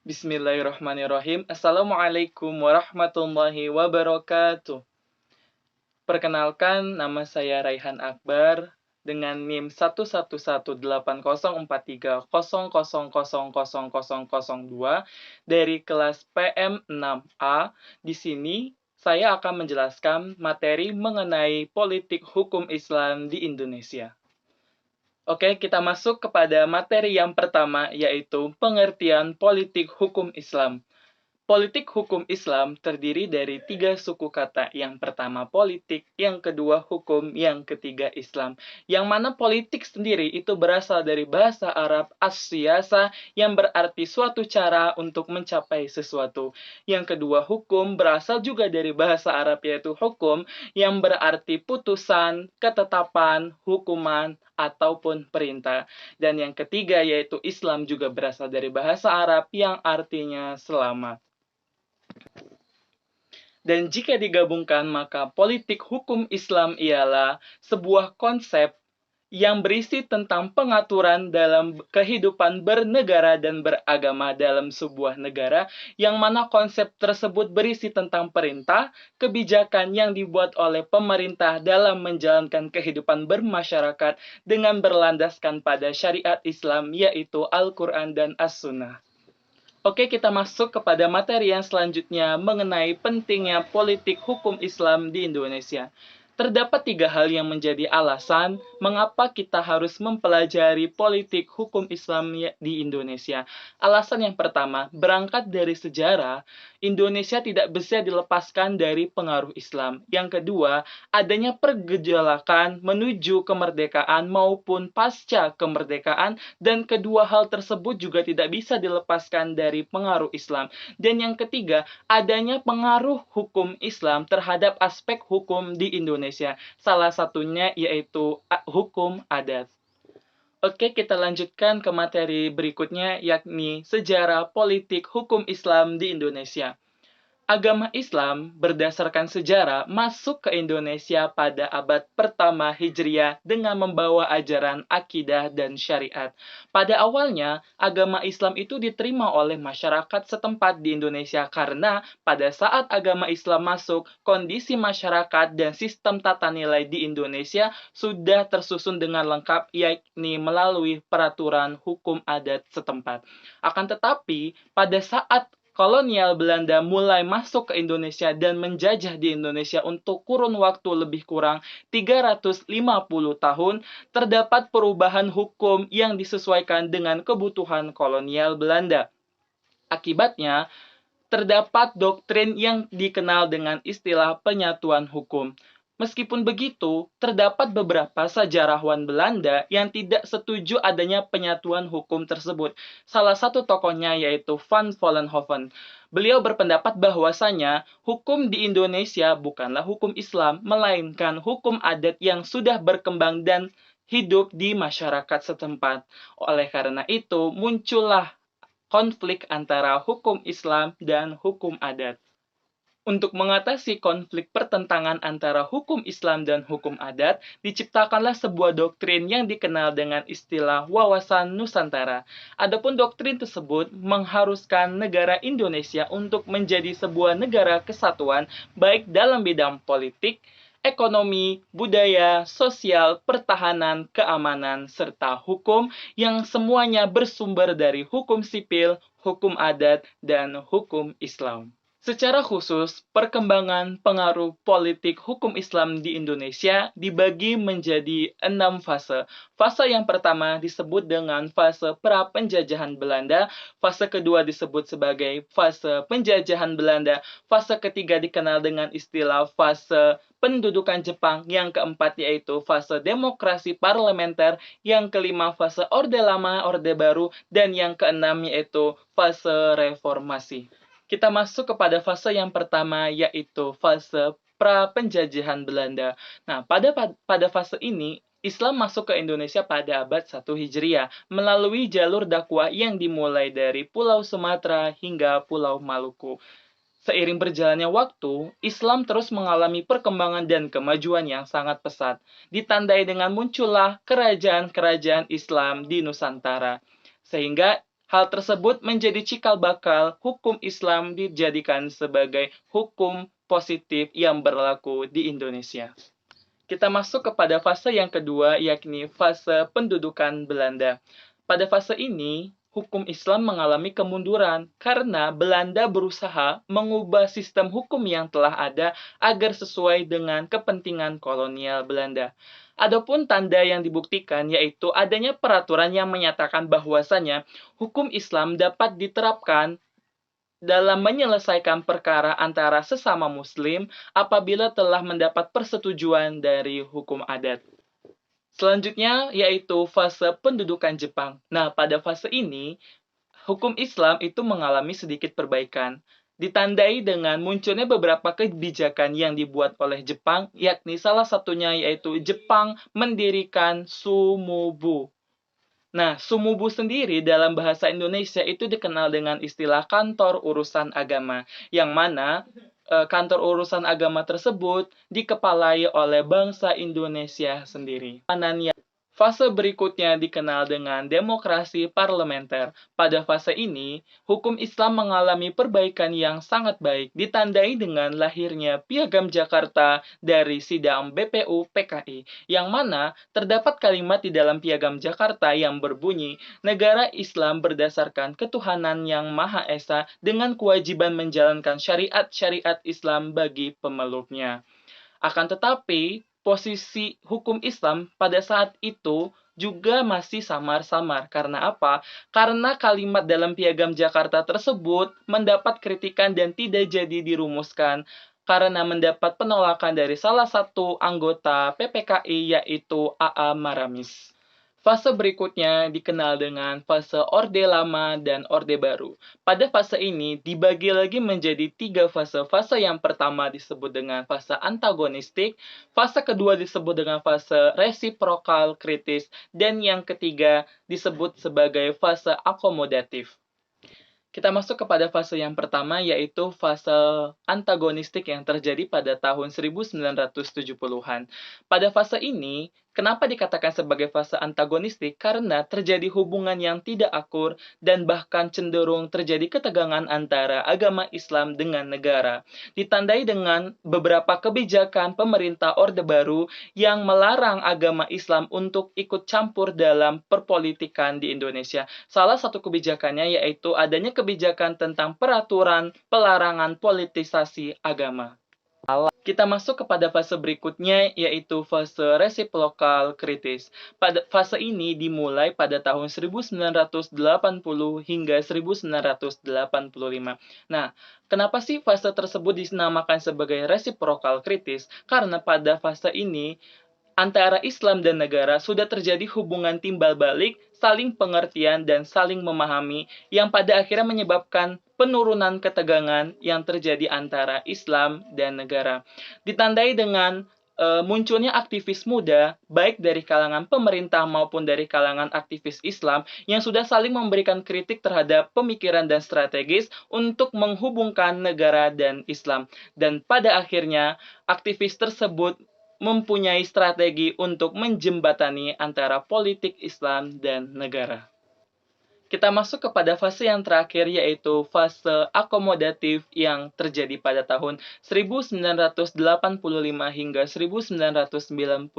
Bismillahirrahmanirrahim. Assalamualaikum warahmatullahi wabarakatuh. Perkenalkan, nama saya Raihan Akbar dengan NIM 111883000000002 dari kelas PM 6A. Di sini saya akan menjelaskan materi mengenai politik hukum Islam di Indonesia. Oke, kita masuk kepada materi yang pertama, yaitu pengertian politik hukum Islam. Politik hukum Islam terdiri dari 3 suku kata. Yang pertama politik, yang kedua hukum, yang ketiga Islam. Yang mana politik sendiri itu berasal dari bahasa Arab as-siyasa yang berarti suatu cara untuk mencapai sesuatu. Yang kedua hukum berasal juga dari bahasa Arab yaitu hukum yang berarti putusan, ketetapan, hukuman, ataupun perintah. Dan yang ketiga yaitu Islam juga berasal dari bahasa Arab yang artinya selamat. Dan jika digabungkan, maka politik hukum Islam ialah sebuah konsep yang berisi tentang pengaturan dalam kehidupan bernegara dan beragama dalam sebuah negara, yang mana konsep tersebut berisi tentang perintah, kebijakan yang dibuat oleh pemerintah dalam menjalankan kehidupan bermasyarakat dengan berlandaskan pada syariat Islam, yaitu Al-Quran dan As-Sunnah. Oke, kita masuk kepada materi yang selanjutnya mengenai pentingnya politik hukum Islam di Indonesia. Terdapat 3 hal yang menjadi alasan mengapa kita harus mempelajari politik hukum Islam di Indonesia. Alasan yang pertama, berangkat dari sejarah, Indonesia tidak bisa dilepaskan dari pengaruh Islam. Yang kedua, adanya pergejolakan menuju kemerdekaan maupun pasca kemerdekaan, dan kedua hal tersebut juga tidak bisa dilepaskan dari pengaruh Islam. Dan yang ketiga, adanya pengaruh hukum Islam terhadap aspek hukum di Indonesia. Salah satunya yaitu hukum adat. Oke, kita lanjutkan ke materi berikutnya, yakni sejarah politik hukum Islam di Indonesia. Agama Islam berdasarkan sejarah masuk ke Indonesia pada abad pertama Hijriah dengan membawa ajaran akidah dan syariat. Pada awalnya, agama Islam itu diterima oleh masyarakat setempat di Indonesia karena pada saat agama Islam masuk, kondisi masyarakat dan sistem tata nilai di Indonesia sudah tersusun dengan lengkap, yakni melalui peraturan hukum adat setempat. Akan tetapi, pada saat kolonial Belanda mulai masuk ke Indonesia dan menjajah di Indonesia untuk kurun waktu lebih kurang 350 tahun, terdapat perubahan hukum yang disesuaikan dengan kebutuhan kolonial Belanda. Akibatnya, terdapat doktrin yang dikenal dengan istilah penyatuan hukum. Meskipun begitu, terdapat beberapa sejarawan Belanda yang tidak setuju adanya penyatuan hukum tersebut. Salah satu tokohnya yaitu Van Vollenhoven. Beliau berpendapat bahwasanya hukum di Indonesia bukanlah hukum Islam, melainkan hukum adat yang sudah berkembang dan hidup di masyarakat setempat. Oleh karena itu, muncullah konflik antara hukum Islam dan hukum adat. Untuk mengatasi konflik pertentangan antara hukum Islam dan hukum adat, diciptakanlah sebuah doktrin yang dikenal dengan istilah wawasan Nusantara. Adapun doktrin tersebut mengharuskan negara Indonesia untuk menjadi sebuah negara kesatuan, baik dalam bidang politik, ekonomi, budaya, sosial, pertahanan, keamanan, serta hukum yang semuanya bersumber dari hukum sipil, hukum adat, dan hukum Islam. Secara khusus, perkembangan pengaruh politik hukum Islam di Indonesia dibagi menjadi 6 fase. Fase yang pertama disebut dengan fase pra-penjajahan Belanda, fase kedua disebut sebagai fase penjajahan Belanda, fase ketiga dikenal dengan istilah fase pendudukan Jepang, yang keempat yaitu fase demokrasi parlementer, yang kelima fase Orde Lama, Orde Baru, dan yang keenam yaitu fase reformasi. Kita masuk kepada fase yang pertama, yaitu fase pra-penjajahan Belanda. Nah, pada fase ini, Islam masuk ke Indonesia pada abad 1 Hijriah melalui jalur dakwah yang dimulai dari Pulau Sumatera hingga Pulau Maluku. Seiring berjalannya waktu, Islam terus mengalami perkembangan dan kemajuan yang sangat pesat, ditandai dengan muncullah kerajaan-kerajaan Islam di Nusantara. Sehingga Hal tersebut menjadi cikal bakal hukum Islam dijadikan sebagai hukum positif yang berlaku di Indonesia. Kita masuk kepada fase yang kedua, yakni fase pendudukan Belanda. Pada fase ini, hukum Islam mengalami kemunduran karena Belanda berusaha mengubah sistem hukum yang telah ada agar sesuai dengan kepentingan kolonial Belanda. Adapun tanda yang dibuktikan yaitu adanya peraturan yang menyatakan bahwasanya hukum Islam dapat diterapkan dalam menyelesaikan perkara antara sesama muslim apabila telah mendapat persetujuan dari hukum adat. Selanjutnya yaitu fase pendudukan Jepang. Nah, pada fase ini, hukum Islam itu mengalami sedikit perbaikan, ditandai dengan munculnya beberapa kebijakan yang dibuat oleh Jepang, yakni salah satunya yaitu Jepang mendirikan Sumubu. Nah, Sumubu sendiri dalam bahasa Indonesia itu dikenal dengan istilah kantor urusan agama, yang mana kantor urusan agama tersebut dikepalai oleh bangsa Indonesia sendiri. Fase berikutnya dikenal dengan demokrasi parlementer. Pada fase ini, hukum Islam mengalami perbaikan yang sangat baik, ditandai dengan lahirnya Piagam Jakarta dari sidang BPU PKI, yang mana terdapat kalimat di dalam Piagam Jakarta yang berbunyi, negara Islam berdasarkan ketuhanan yang Maha Esa dengan kewajiban menjalankan syariat-syariat Islam bagi pemeluknya. Akan tetapi, posisi hukum Islam pada saat itu juga masih samar-samar. Karena apa? Karena kalimat dalam Piagam Jakarta tersebut mendapat kritikan dan tidak jadi dirumuskan karena mendapat penolakan dari salah satu anggota PPKI yaitu A.A. Maramis. Fase berikutnya dikenal dengan fase Orde Lama dan Orde Baru. Pada fase ini dibagi lagi menjadi 3 fase. Fase yang pertama disebut dengan fase antagonistik, fase kedua disebut dengan fase resiprokal kritis, dan yang ketiga disebut sebagai fase akomodatif. Kita masuk kepada fase yang pertama, yaitu fase antagonistik yang terjadi pada tahun 1970-an. Pada fase ini, kenapa dikatakan sebagai fase antagonistik? Karena terjadi hubungan yang tidak akur dan bahkan cenderung terjadi ketegangan antara agama Islam dengan negara. Ditandai dengan beberapa kebijakan pemerintah Orde Baru yang melarang agama Islam untuk ikut campur dalam perpolitikan di Indonesia. Salah satu kebijakannya yaitu adanya kebijakan tentang peraturan pelarangan politisasi agama. Kita masuk kepada fase berikutnya yaitu fase resiprokal kritis. Pada fase ini dimulai pada tahun 1980 hingga 1985. Nah, kenapa sih fase tersebut dinamakan sebagai resiprokal kritis? Karena pada fase ini antara Islam dan negara sudah terjadi hubungan timbal balik, saling pengertian dan saling memahami yang pada akhirnya menyebabkan penurunan ketegangan yang terjadi antara Islam dan negara. Ditandai dengan munculnya aktivis muda, baik dari kalangan pemerintah maupun dari kalangan aktivis Islam, yang sudah saling memberikan kritik terhadap pemikiran dan strategis untuk menghubungkan negara dan Islam. Dan pada akhirnya, aktivis tersebut mempunyai strategi untuk menjembatani antara politik Islam dan negara. Kita masuk kepada fase yang terakhir yaitu fase akomodatif yang terjadi pada tahun 1985 hingga 1997.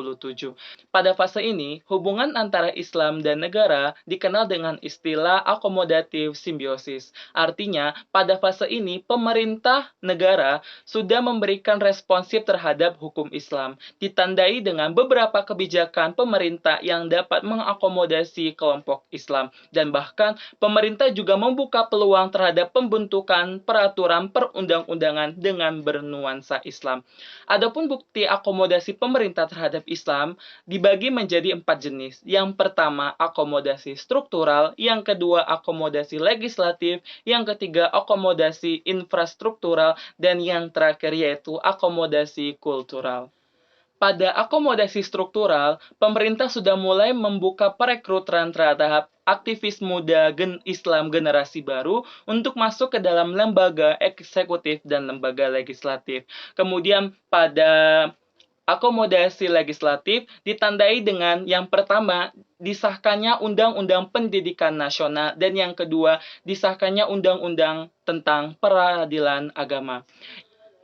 Pada fase ini, hubungan antara Islam dan negara dikenal dengan istilah akomodatif simbiosis. Artinya, pada fase ini pemerintah negara sudah memberikan responsif terhadap hukum Islam, ditandai dengan beberapa kebijakan pemerintah yang dapat mengakomodasi kelompok Islam dan bahkan pemerintah juga membuka peluang terhadap pembentukan peraturan perundang-undangan dengan bernuansa Islam. Adapun bukti akomodasi pemerintah terhadap Islam dibagi menjadi 4 jenis. Yang pertama, akomodasi struktural, yang kedua, akomodasi legislatif, yang ketiga, akomodasi infrastruktural, dan yang terakhir yaitu akomodasi kultural. Pada akomodasi struktural, pemerintah sudah mulai membuka perekrutan terhadap aktivis muda Islam generasi baru untuk masuk ke dalam lembaga eksekutif dan lembaga legislatif. Kemudian pada akomodasi legislatif ditandai dengan yang pertama disahkannya Undang-Undang Pendidikan Nasional, dan yang kedua, disahkannya Undang-Undang tentang Peradilan Agama.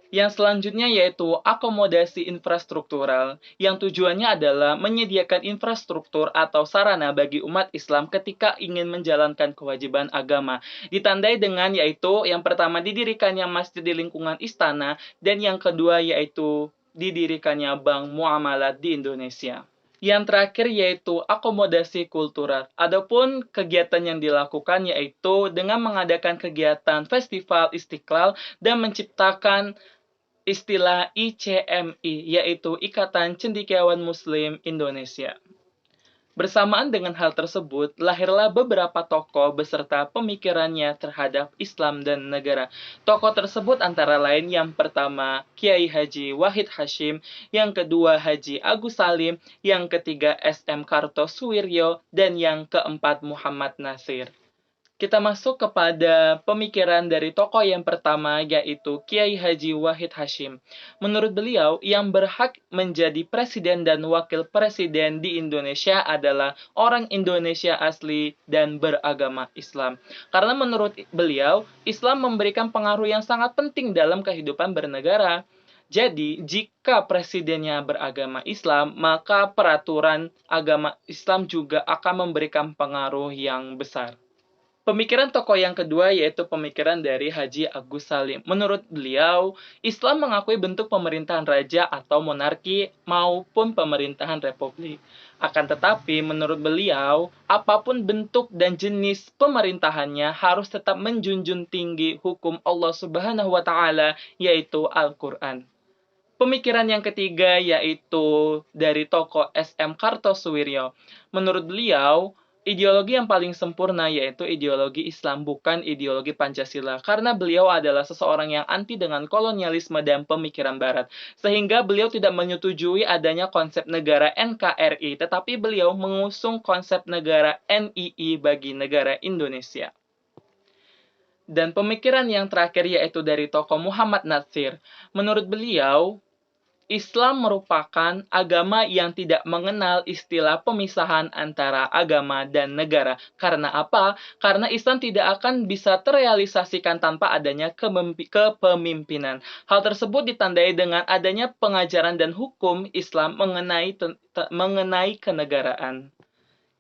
Yang selanjutnya yaitu akomodasi infrastruktural, yang tujuannya adalah menyediakan infrastruktur atau sarana bagi umat Islam ketika ingin menjalankan kewajiban agama. Ditandai dengan yaitu yang pertama didirikannya masjid di lingkungan istana, dan yang kedua yaitu didirikannya bank muamalat di Indonesia. Yang terakhir yaitu akomodasi kultural. Adapun kegiatan yang dilakukan yaitu dengan mengadakan kegiatan Festival Istiqlal dan menciptakan istilah ICMI, yaitu Ikatan Cendekiawan Muslim Indonesia. Bersamaan dengan hal tersebut, lahirlah beberapa tokoh beserta pemikirannya terhadap Islam dan negara. Tokoh tersebut antara lain yang pertama Kiai Haji Wahid Hasyim, yang kedua Haji Agus Salim, yang ketiga SM Kartosuwiryo, dan yang keempat Muhammad Nasir. Kita masuk kepada pemikiran dari tokoh yang pertama, yaitu Kiai Haji Wahid Hasyim. Menurut beliau, yang berhak menjadi presiden dan wakil presiden di Indonesia adalah orang Indonesia asli dan beragama Islam. Karena menurut beliau, Islam memberikan pengaruh yang sangat penting dalam kehidupan bernegara. Jadi, jika presidennya beragama Islam, maka peraturan agama Islam juga akan memberikan pengaruh yang besar. Pemikiran tokoh yang kedua yaitu pemikiran dari Haji Agus Salim. Menurut beliau, Islam mengakui bentuk pemerintahan raja atau monarki maupun pemerintahan republik. Akan tetapi, menurut beliau, apapun bentuk dan jenis pemerintahannya harus tetap menjunjung tinggi hukum Allah Subhanahu wa Ta'ala, yaitu Al-Quran. Pemikiran yang ketiga yaitu dari tokoh SM Kartosuwiryo. Menurut beliau, ideologi yang paling sempurna yaitu ideologi Islam, bukan ideologi Pancasila. Karena beliau adalah seseorang yang anti dengan kolonialisme dan pemikiran Barat. Sehingga beliau tidak menyetujui adanya konsep negara NKRI, tetapi beliau mengusung konsep negara NII bagi negara Indonesia. Dan pemikiran yang terakhir yaitu dari tokoh Muhammad Nasir. Menurut beliau, Islam merupakan agama yang tidak mengenal istilah pemisahan antara agama dan negara. Karena apa? Karena Islam tidak akan bisa terrealisasikan tanpa adanya kepemimpinan. Hal tersebut ditandai dengan adanya pengajaran dan hukum Islam mengenai kenegaraan.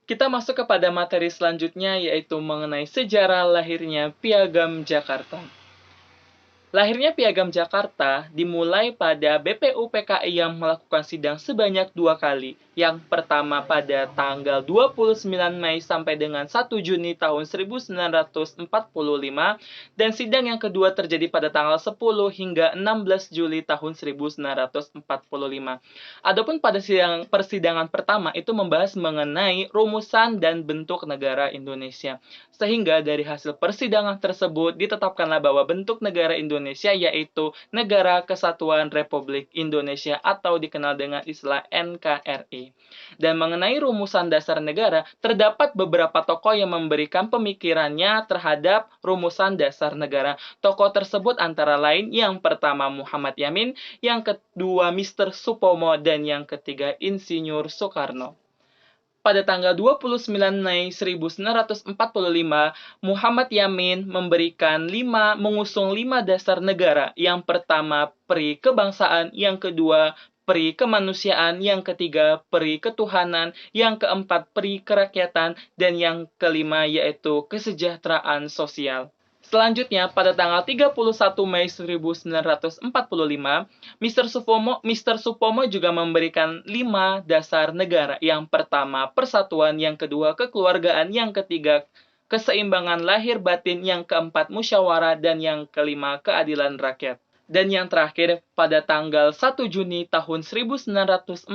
Kita masuk kepada materi selanjutnya yaitu mengenai sejarah lahirnya Piagam Jakarta. Lahirnya Piagam Jakarta dimulai pada BPUPKI yang melakukan sidang sebanyak 2 kali. Yang pertama pada tanggal 29 Mei sampai dengan 1 Juni tahun 1945, dan sidang yang kedua terjadi pada tanggal 10 hingga 16 Juli tahun 1945. Adapun pada persidangan pertama itu membahas mengenai rumusan dan bentuk negara Indonesia. Sehingga dari hasil persidangan tersebut ditetapkanlah bahwa bentuk negara Indonesia yaitu Negara Kesatuan Republik Indonesia atau dikenal dengan istilah NKRI. Dan mengenai rumusan dasar negara, terdapat beberapa tokoh yang memberikan pemikirannya terhadap rumusan dasar negara. Tokoh tersebut antara lain yang pertama Muhammad Yamin, yang kedua Mr. Supomo, dan yang ketiga Insinyur Soekarno. Pada tanggal 29 Mei 1945, Muhammad Yamin mengusung 5 dasar negara. Yang pertama, peri kebangsaan, yang kedua, peri kemanusiaan, yang ketiga, peri ketuhanan, yang keempat, peri kerakyatan, dan yang kelima yaitu kesejahteraan sosial. Selanjutnya, pada tanggal 31 Mei 1945, Mr. Supomo juga memberikan 5 dasar negara. Yang pertama, persatuan, yang kedua, kekeluargaan, yang ketiga, keseimbangan lahir batin, yang keempat, musyawarah, dan yang kelima, keadilan rakyat. Dan yang terakhir, pada tanggal 1 Juni tahun 1945,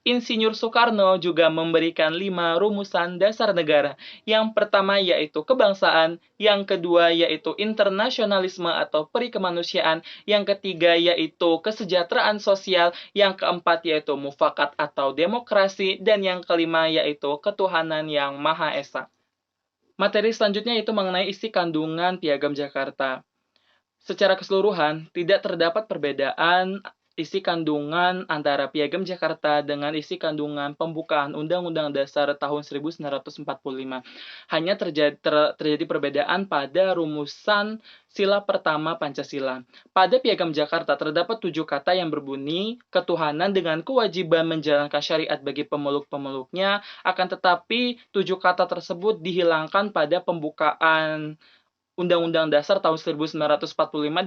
Insinyur Soekarno juga memberikan 5 rumusan dasar negara. Yang pertama yaitu kebangsaan, yang kedua yaitu internasionalisme atau peri kemanusiaan, yang ketiga yaitu kesejahteraan sosial, yang keempat yaitu mufakat atau demokrasi, dan yang kelima yaitu ketuhanan yang Maha Esa. Materi selanjutnya yaitu mengenai isi kandungan Piagam Jakarta. Secara keseluruhan, tidak terdapat perbedaan isi kandungan antara Piagam Jakarta dengan isi kandungan pembukaan Undang-Undang Dasar tahun 1945. Hanya terjadi perbedaan pada rumusan sila pertama Pancasila. Pada Piagam Jakarta terdapat 7 kata yang berbunyi ketuhanan dengan kewajiban menjalankan syariat bagi pemeluk-pemeluknya, akan tetapi 7 kata tersebut dihilangkan pada pembukaan Undang-Undang Dasar tahun 1945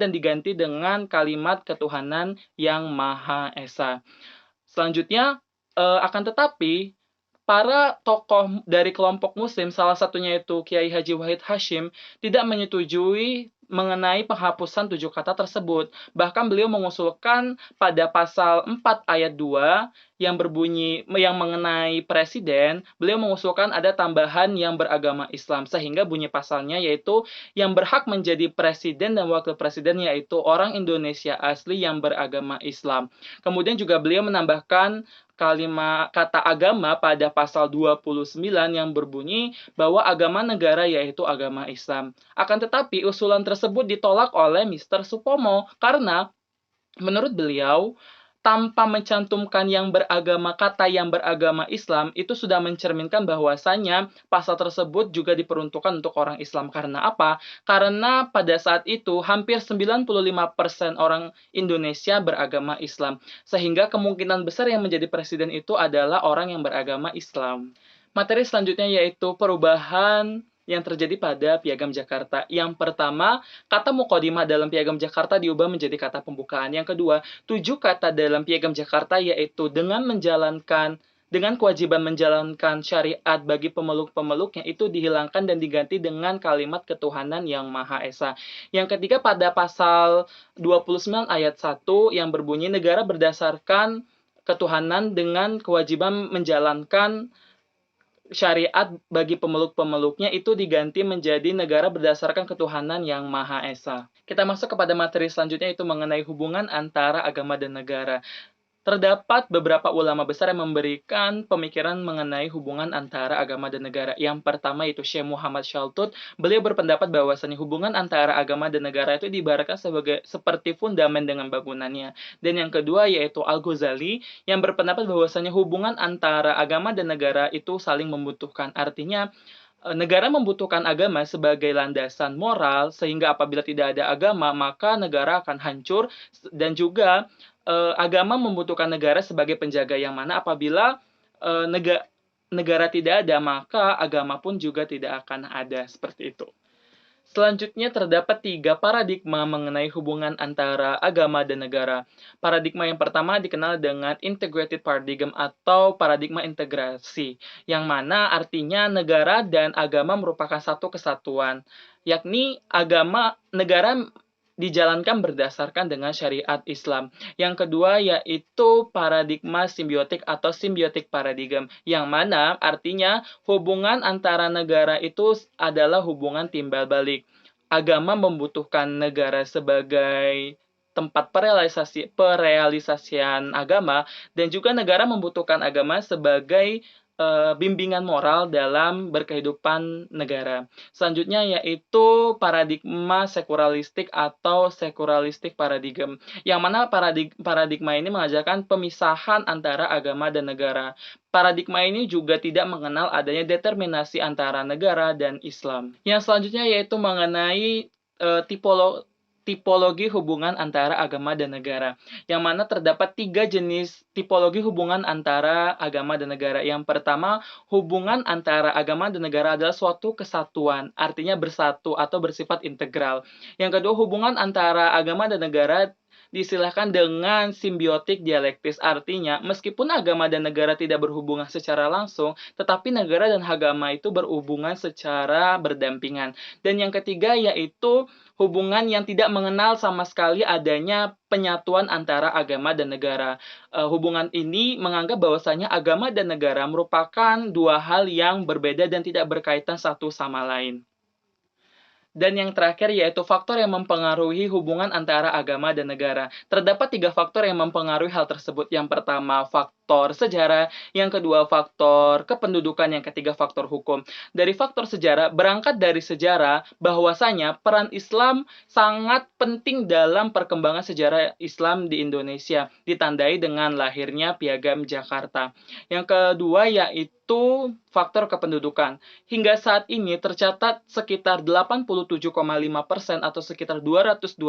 dan diganti dengan kalimat ketuhanan yang Maha Esa. Selanjutnya, akan tetapi para tokoh dari kelompok Muslim, salah satunya itu Kiai Haji Wahid Hashim, tidak menyetujui mengenai penghapusan 7 kata tersebut. Bahkan beliau mengusulkan pada pasal 4 ayat 2 yang mengenai presiden, beliau mengusulkan ada tambahan yang beragama Islam, sehingga bunyi pasalnya yaitu yang berhak menjadi presiden dan wakil presiden yaitu orang Indonesia asli yang beragama Islam. Kemudian juga beliau menambahkan kalimat kata agama pada pasal 29 yang berbunyi bahwa agama negara yaitu agama Islam. Akan tetapi usulan tersebut ditolak oleh Mr. Supomo karena menurut beliau tanpa mencantumkan kata yang beragama Islam itu sudah mencerminkan bahwasanya pasal tersebut juga diperuntukkan untuk orang Islam. Karena apa? Karena pada saat itu hampir 95% orang Indonesia beragama Islam. Sehingga kemungkinan besar yang menjadi presiden itu adalah orang yang beragama Islam. Materi selanjutnya yaitu perubahan yang terjadi pada Piagam Jakarta. Yang pertama, kata muqaddimah dalam Piagam Jakarta diubah menjadi kata pembukaan. Yang kedua, 7 kata dalam Piagam Jakarta yaitu dengan kewajiban menjalankan syariat bagi pemeluk-pemeluknya itu dihilangkan dan diganti dengan kalimat ketuhanan yang Maha Esa. Yang ketiga, pada pasal 29 ayat 1 yang berbunyi negara berdasarkan ketuhanan dengan kewajiban menjalankan syariat bagi pemeluk-pemeluknya itu diganti menjadi negara berdasarkan ketuhanan yang Maha Esa. Kita masuk kepada materi selanjutnya itu mengenai hubungan antara agama dan negara. Terdapat beberapa ulama besar yang memberikan pemikiran mengenai hubungan antara agama dan negara. Yang pertama itu Syekh Muhammad Shaltut. Beliau berpendapat bahwasanya hubungan antara agama dan negara itu diibaratkan seperti fundamen dengan bangunannya. Dan yang kedua yaitu Al-Ghazali yang berpendapat bahwasanya hubungan antara agama dan negara itu saling membutuhkan. Artinya negara membutuhkan agama sebagai landasan moral, sehingga apabila tidak ada agama, maka negara akan hancur. Dan juga agama membutuhkan negara sebagai penjaga, yang mana apabila negara tidak ada, maka agama pun juga tidak akan ada, seperti itu. Selanjutnya terdapat 3 paradigma mengenai hubungan antara agama dan negara. Paradigma yang pertama dikenal dengan integrated paradigm atau paradigma integrasi, yang mana artinya negara dan agama merupakan satu kesatuan, yakni negara dijalankan berdasarkan dengan syariat Islam. Yang kedua yaitu paradigma simbiotik atau symbiotic paradigm, yang mana artinya hubungan antara negara itu adalah hubungan timbal balik. Agama membutuhkan negara sebagai tempat perealisasian agama, dan juga negara membutuhkan agama sebagai bimbingan moral dalam berkehidupan negara. Selanjutnya yaitu paradigma sekularilistik atau sekularilistik paradigm, yang mana paradigma ini mengajarkan pemisahan antara agama dan negara. Paradigma ini juga tidak mengenal adanya determinasi antara negara dan Islam. Yang selanjutnya yaitu mengenai tipologi hubungan antara agama dan negara, yang mana terdapat 3 jenis tipologi hubungan antara agama dan negara. Yang pertama, hubungan antara agama dan negara adalah suatu kesatuan, artinya bersatu atau bersifat integral. Yang kedua, hubungan antara agama dan negara diistilahkan dengan simbiotik dialektis, artinya meskipun agama dan negara tidak berhubungan secara langsung, tetapi negara dan agama itu berhubungan secara berdampingan. Dan yang ketiga yaitu hubungan yang tidak mengenal sama sekali adanya penyatuan antara agama dan negara. Hubungan ini menganggap bahwasanya agama dan negara merupakan 2 hal yang berbeda dan tidak berkaitan satu sama lain. Dan yang terakhir yaitu faktor yang mempengaruhi hubungan antara agama dan negara. Terdapat 3 faktor yang mempengaruhi hal tersebut. Yang pertama, faktor sejarah, yang kedua faktor kependudukan, yang ketiga faktor hukum. Dari faktor sejarah, berangkat dari sejarah bahwasanya peran Islam sangat penting dalam perkembangan sejarah Islam di Indonesia, ditandai dengan lahirnya Piagam Jakarta. Yang kedua yaitu faktor kependudukan. Hingga saat ini tercatat sekitar 87,5% atau sekitar 229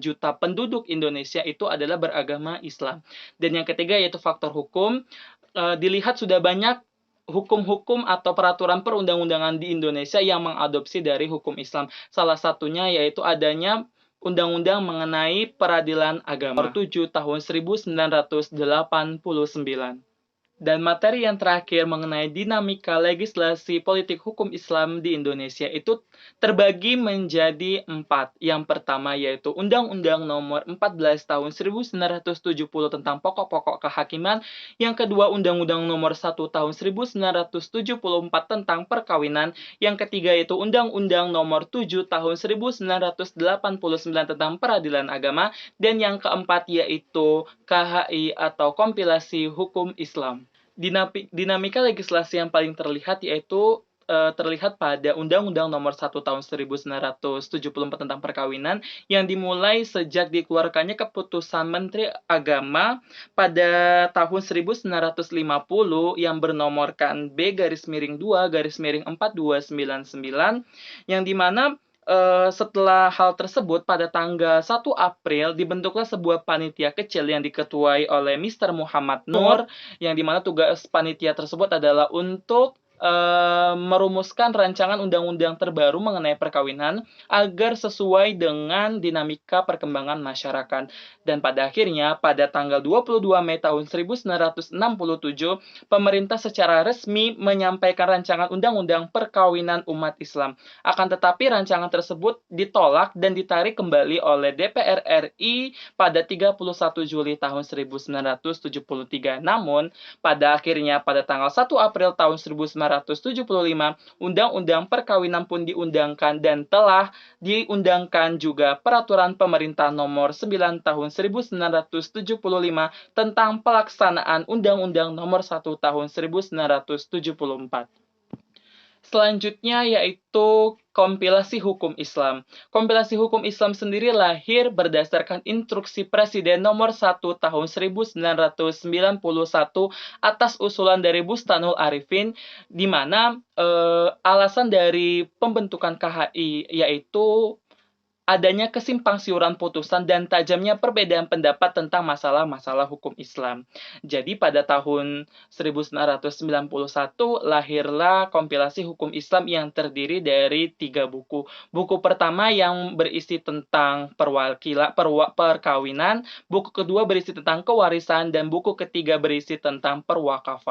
juta penduduk Indonesia itu adalah beragama Islam. Dan yang ketiga yaitu faktor hukum. Dilihat sudah banyak hukum-hukum atau peraturan perundang-undangan di Indonesia yang mengadopsi dari hukum Islam. Salah satunya yaitu adanya Undang-Undang mengenai Peradilan Agama Nomor 7 Tahun 1989. Dan materi yang terakhir mengenai dinamika legislasi politik hukum Islam di Indonesia itu terbagi menjadi 4. Yang pertama yaitu Undang-Undang Nomor 14 Tahun 1970 tentang pokok-pokok kehakiman. Yang kedua Undang-Undang Nomor 1 Tahun 1974 tentang perkawinan. Yang ketiga yaitu Undang-Undang Nomor 7 Tahun 1989 tentang peradilan agama. Dan yang keempat yaitu KHI atau Kompilasi Hukum Islam. Dinamika legislasi yang paling terlihat yaitu terlihat pada Undang-Undang Nomor 1 Tahun 1974 tentang perkawinan yang dimulai sejak dikeluarkannya keputusan Menteri Agama pada tahun 1950 yang bernomorkan B-2-4299 yang dimana setelah hal tersebut pada tanggal 1 April dibentuklah sebuah panitia kecil yang diketuai oleh Mr. Muhammad Nur yang dimana tugas panitia tersebut adalah untuk merumuskan rancangan undang-undang terbaru mengenai perkawinan agar sesuai dengan dinamika perkembangan masyarakat. Dan pada akhirnya pada tanggal 22 Mei tahun 1967 pemerintah secara resmi menyampaikan rancangan undang-undang perkawinan umat Islam. Akan tetapi rancangan tersebut ditolak dan ditarik kembali oleh DPR RI pada 31 Juli tahun 1973. Namun pada akhirnya pada tanggal 1 April tahun 1975 Undang-Undang Perkawinan pun diundangkan dan telah diundangkan juga Peraturan Pemerintah Nomor 9 Tahun 1975 tentang pelaksanaan Undang-Undang Nomor 1 Tahun 1974. Selanjutnya yaitu kompilasi hukum Islam. Kompilasi hukum Islam sendiri lahir berdasarkan instruksi Presiden nomor 1 tahun 1991 atas usulan dari Bustanul Arifin di mana alasan dari pembentukan KHI yaitu adanya kesimpangsiuran putusan dan tajamnya perbedaan pendapat tentang masalah-masalah hukum Islam. Jadi pada tahun 1991 lahirlah kompilasi hukum Islam yang terdiri dari 3 buku. Buku pertama yang berisi tentang perkawinan, buku kedua berisi tentang kewarisan, dan buku ketiga berisi tentang perwakafan.